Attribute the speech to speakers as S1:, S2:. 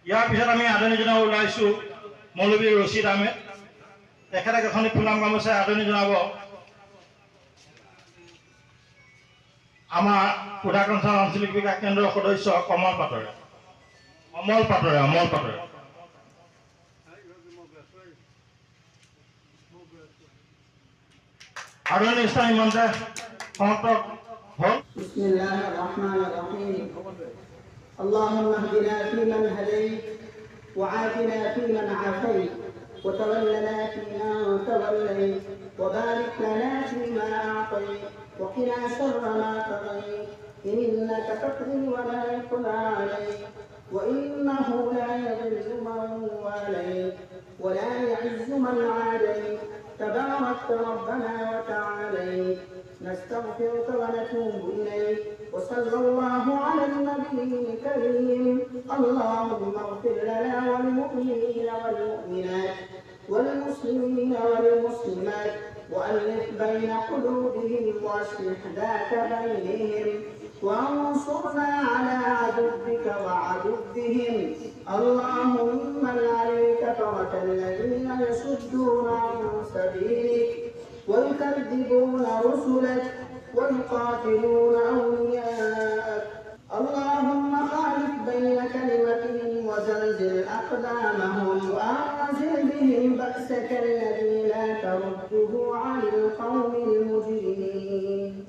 S1: ইয়াৰ পিছত আমি আদৰণি জনাব ওলাইছোঁ মৌলবী ৰছিদ আহমেদ। তেখেতে এখনি ফুলাম গামোচাৰে আদৰণি জনাব আমাৰ কুধাকঞ্চন আঞ্চলিক বিকাশ কেন্দ্ৰৰ সদস্য অমল পাটৰে। আদৰণি স্থায়ী মঞ্চে সমাপ্ত হ'ল।
S2: বিসমিল্লাহির রহমানির রহিম। اللهم اهدنا فيمن هديت وعافنا فيمن عافيت وتولنا فيمن توليت وبارك لنا فيما أعطيت وقنا شر ما قضيت إنك تقضي ولا يقضى عليك وإنه لا يذل من واليت ولا يعز من عاديت تباركت ربنا وتعاليت نستغفرك ونتوب إليك وصلى الله على النبي الكريم. اللهم اغفر لنا والمؤمنين والمؤمنات والمسلمين والمسلمات وألف بين قلوبهم وأصلح ذات بينهم وانصرنا على عدوك وعدوهم. اللهم عليك فرة الذين يصدون عن سبيلك ويكذبون رسلك ويقاتلون أولياءك. اللهم خالف بين كلمتهم وزلزل أقدامهم وأنزل بهم بأسك الذي لا ترده عن القوم المجرمين.